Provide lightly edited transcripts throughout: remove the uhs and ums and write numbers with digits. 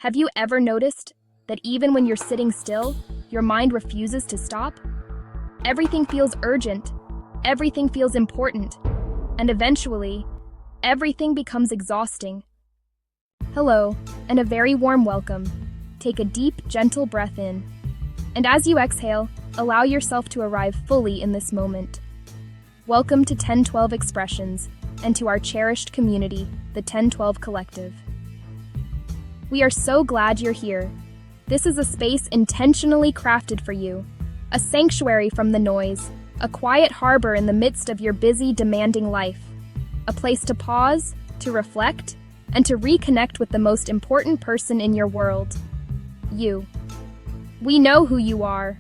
Have you ever noticed that even when you're sitting still, your mind refuses to stop? Everything feels urgent, everything feels important, and eventually, everything becomes exhausting. Hello, and a very warm welcome. Take a deep, gentle breath in, and as you exhale, allow yourself to arrive fully in this moment. Welcome to 1012 Expressions, and to our cherished community, the 1012 Collective. We are so glad you're here. This is a space intentionally crafted for you, a sanctuary from the noise, a quiet harbor in the midst of your busy, demanding life, a place to pause, to reflect, and to reconnect with the most important person in your world, you. We know who you are.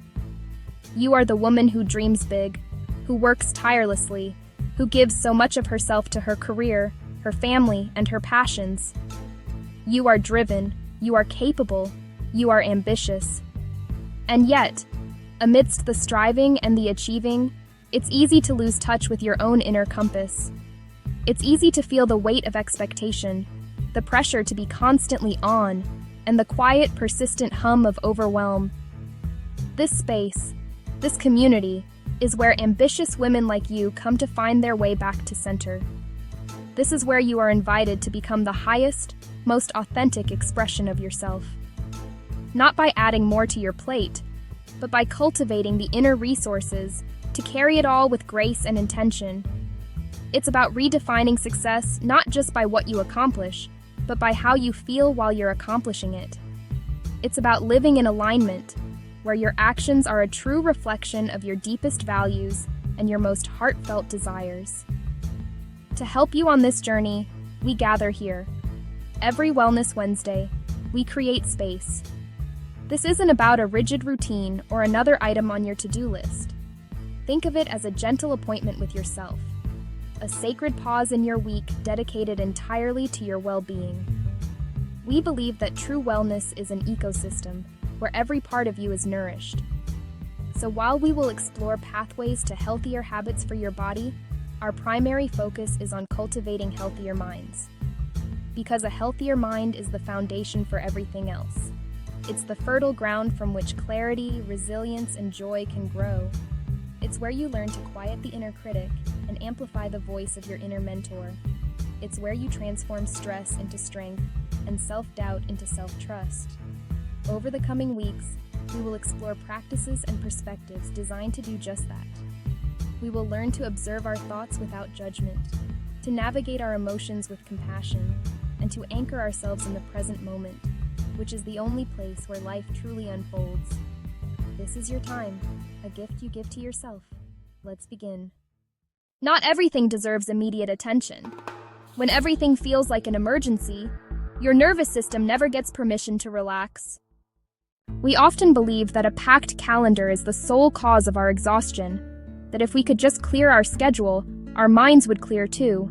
You are the woman who dreams big, who works tirelessly, who gives so much of herself to her career, her family, and her passions. You are driven, you are capable, you are ambitious. And yet, amidst the striving and the achieving, it's easy to lose touch with your own inner compass. It's easy to feel the weight of expectation, the pressure to be constantly on, and the quiet, persistent hum of overwhelm. This space, this community, is where ambitious women like you come to find their way back to center. This is where you are invited to become the highest, most authentic expression of yourself. Not by adding more to your plate, but by cultivating the inner resources to carry it all with grace and intention. It's about redefining success not just by what you accomplish, but by how you feel while you're accomplishing it. It's about living in alignment, where your actions are a true reflection of your deepest values and your most heartfelt desires. To help you on this journey, we gather here. Every Wellness Wednesday, we create space. This isn't about a rigid routine or another item on your to-do list. Think of it as a gentle appointment with yourself, a sacred pause in your week dedicated entirely to your well-being. We believe that true wellness is an ecosystem where every part of you is nourished. So while we will explore pathways to healthier habits for your body, our primary focus is on cultivating healthier minds. Because a healthier mind is the foundation for everything else. It's the fertile ground from which clarity, resilience, and joy can grow. It's where you learn to quiet the inner critic and amplify the voice of your inner mentor. It's where you transform stress into strength and self-doubt into self-trust. Over the coming weeks, we will explore practices and perspectives designed to do just that. We will learn to observe our thoughts without judgment, to navigate our emotions with compassion, and to anchor ourselves in the present moment, which is the only place where life truly unfolds. This is your time, a gift you give to yourself. Let's begin. Not everything deserves immediate attention. When everything feels like an emergency, your nervous system never gets permission to relax. We often believe that a packed calendar is the sole cause of our exhaustion, that if we could just clear our schedule, our minds would clear too.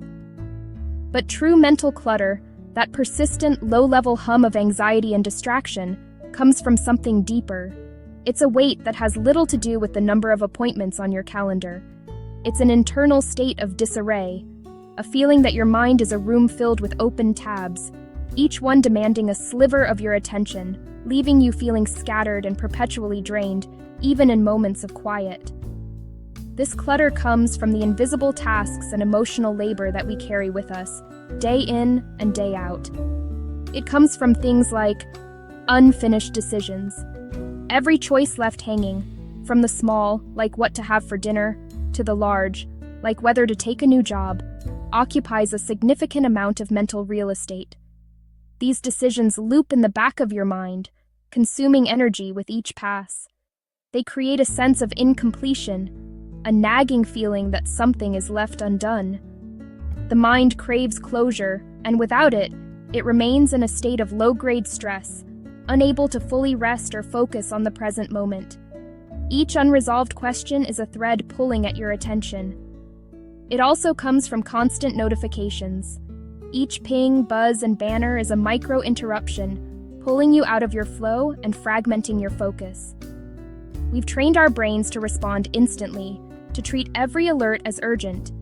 But true mental clutter, that persistent, low-level hum of anxiety and distraction, comes from something deeper. It's a weight that has little to do with the number of appointments on your calendar. It's an internal state of disarray, a feeling that your mind is a room filled with open tabs, each one demanding a sliver of your attention, leaving you feeling scattered and perpetually drained, even in moments of quiet. This clutter comes from the invisible tasks and emotional labor that we carry with us, day in and day out. It comes from things like unfinished decisions, every choice left hanging, from the small, like what to have for dinner, to the large, like whether to take a new job, occupies a significant amount of mental real estate. These decisions loop in the back of your mind, consuming energy with each pass. They create a sense of incompletion, a nagging feeling that something is left undone. The mind craves closure, and without it, it remains in a state of low-grade stress, unable to fully rest or focus on the present moment. Each unresolved question is a thread pulling at your attention. It also comes from constant notifications. Each ping, buzz, and banner is a micro-interruption, pulling you out of your flow and fragmenting your focus. We've trained our brains to respond instantly, to treat every alert as urgent.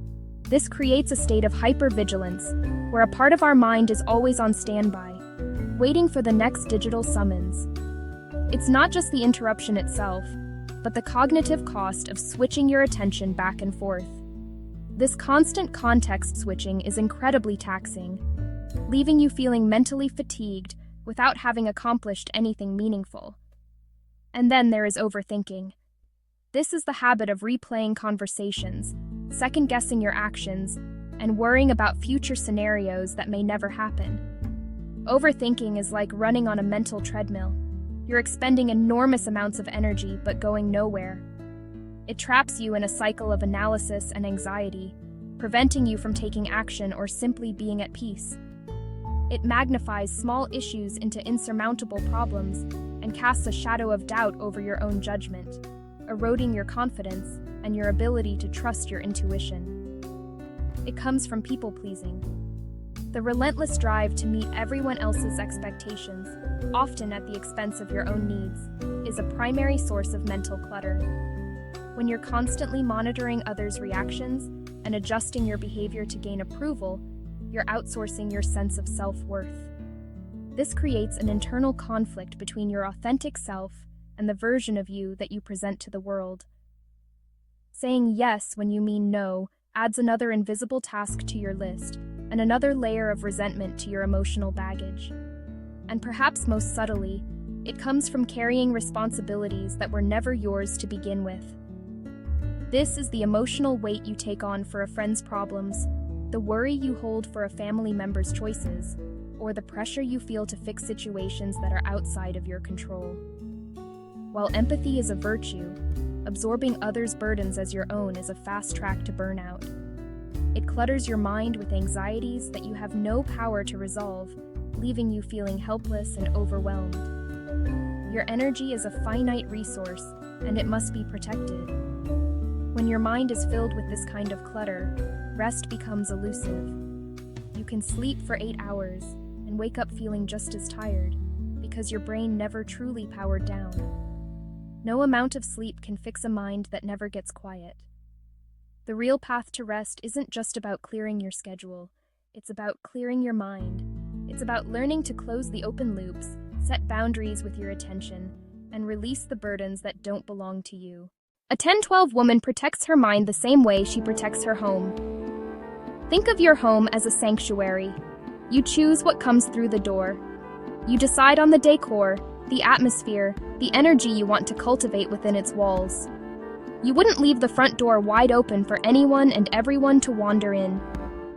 This creates a state of hypervigilance, where a part of our mind is always on standby. waiting for the next digital summons. It's not just the interruption itself, but the cognitive cost of switching your attention back and forth. This constant context switching is incredibly taxing, leaving you feeling mentally fatigued without having accomplished anything meaningful. And then there is overthinking. This is the habit of replaying conversations, second-guessing your actions, and worrying about future scenarios that may never happen. Overthinking is like running on a mental treadmill. You're expending enormous amounts of energy but going nowhere. It traps you in a cycle of analysis and anxiety, preventing you from taking action or simply being at peace. It magnifies small issues into insurmountable problems and casts a shadow of doubt over your own judgment, eroding your confidence and your ability to trust your intuition. It comes from people-pleasing. The relentless drive to meet everyone else's expectations, often at the expense of your own needs, is a primary source of mental clutter. When you're constantly monitoring others' reactions and adjusting your behavior to gain approval, you're outsourcing your sense of self-worth. This creates an internal conflict between your authentic self and the version of you that you present to the world. Saying yes when you mean no adds another invisible task to your list and another layer of resentment to your emotional baggage. And perhaps most subtly, it comes from carrying responsibilities that were never yours to begin with. This is the emotional weight you take on for a friend's problems, the worry you hold for a family member's choices, or the pressure you feel to fix situations that are outside of your control. While empathy is a virtue, absorbing others' burdens as your own is a fast track to burnout. It clutters your mind with anxieties that you have no power to resolve, leaving you feeling helpless and overwhelmed. Your energy is a finite resource, and it must be protected. When your mind is filled with this kind of clutter, rest becomes elusive. You can sleep for 8 hours and wake up feeling just as tired, because your brain never truly powered down. No amount of sleep can fix a mind that never gets quiet. The real path to rest isn't just about clearing your schedule, it's about clearing your mind. It's about learning to close the open loops, set boundaries with your attention, and release the burdens that don't belong to you. A 10-12 woman protects her mind the same way she protects her home. Think of your home as a sanctuary. You choose what comes through the door. You decide on the decor, the atmosphere, the energy you want to cultivate within its walls. You wouldn't leave the front door wide open for anyone and everyone to wander in,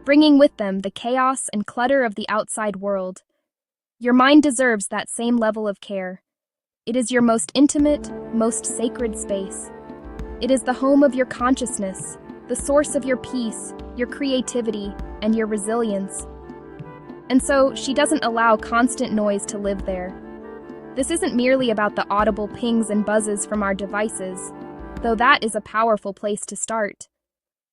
bringing with them the chaos and clutter of the outside world. Your mind deserves that same level of care. It is your most intimate, most sacred space. It is the home of your consciousness, the source of your peace, your creativity, and your resilience. And so, she doesn't allow constant noise to live there. This isn't merely about the audible pings and buzzes from our devices, though that is a powerful place to start.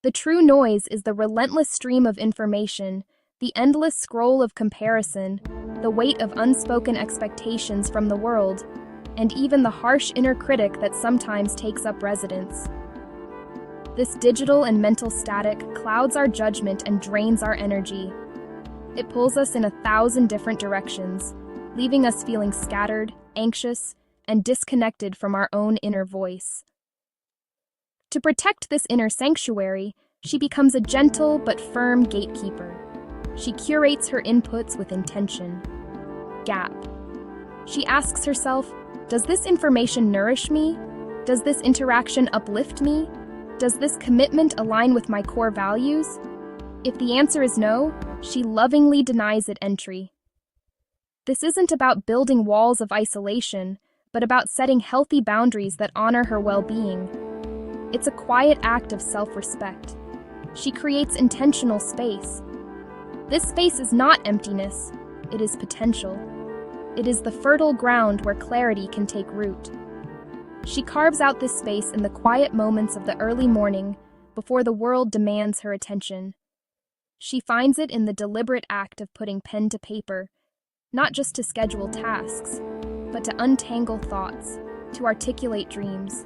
The true noise is the relentless stream of information, the endless scroll of comparison, the weight of unspoken expectations from the world, and even the harsh inner critic that sometimes takes up residence. This digital and mental static clouds our judgment and drains our energy. It pulls us in 1,000 different directions, leaving us feeling scattered, anxious, and disconnected from our own inner voice. To protect this inner sanctuary, she becomes a gentle but firm gatekeeper. She curates her inputs with intention. Gap. She asks herself, does this information nourish me? Does this interaction uplift me? Does this commitment align with my core values? If the answer is no, she lovingly denies it entry. This isn't about building walls of isolation, but about setting healthy boundaries that honor her well-being. It's a quiet act of self-respect. She creates intentional space. This space is not emptiness, it is potential. It is the fertile ground where clarity can take root. She carves out this space in the quiet moments of the early morning before the world demands her attention. She finds it in the deliberate act of putting pen to paper, not just to schedule tasks, but to untangle thoughts, to articulate dreams,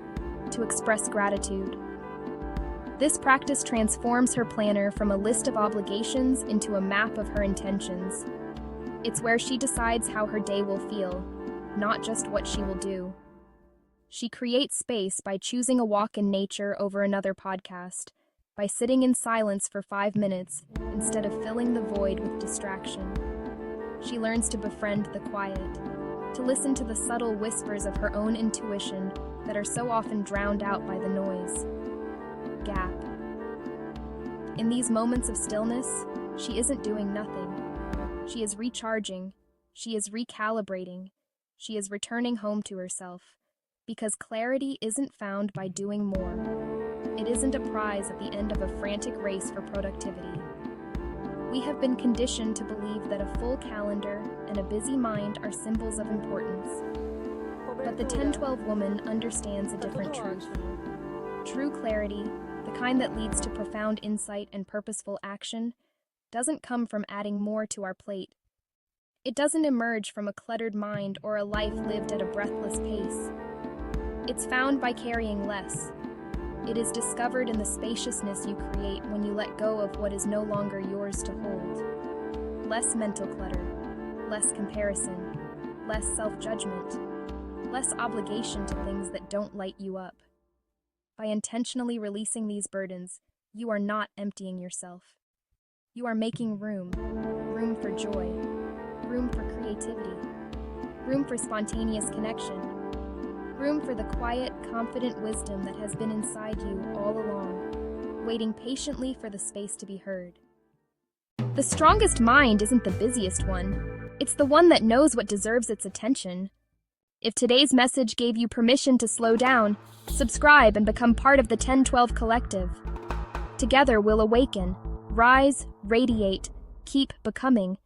to express gratitude. This practice transforms her planner from a list of obligations into a map of her intentions. It's where she decides how her day will feel, not just what she will do. She creates space by choosing a walk in nature over another podcast, by sitting in silence for 5 minutes instead of filling the void with distraction. She learns to befriend the quiet, to listen to the subtle whispers of her own intuition that are so often drowned out by the noise. Gap. In these moments of stillness, she isn't doing nothing. She is recharging, she is recalibrating, she is returning home to herself. Because clarity isn't found by doing more. It isn't a prize at the end of a frantic race for productivity. We have been conditioned to believe that a full calendar and a busy mind are symbols of importance. But the 10-12 woman understands a different truth. True clarity, the kind that leads to profound insight and purposeful action, doesn't come from adding more to our plate. It doesn't emerge from a cluttered mind or a life lived at a breathless pace. It's found by carrying less. It is discovered in the spaciousness you create when you let go of what is no longer yours to hold. Less mental clutter, less comparison, less self-judgment, less obligation to things that don't light you up. By intentionally releasing these burdens, you are not emptying yourself. You are making room for joy, room for creativity, room for spontaneous connection, room for the quiet, confident wisdom that has been inside you all along, waiting patiently for the space to be heard. The strongest mind isn't the busiest one. It's the one that knows what deserves its attention. If today's message gave you permission to slow down, subscribe and become part of the 1012 Collective. Together we'll awaken, rise, radiate, keep becoming,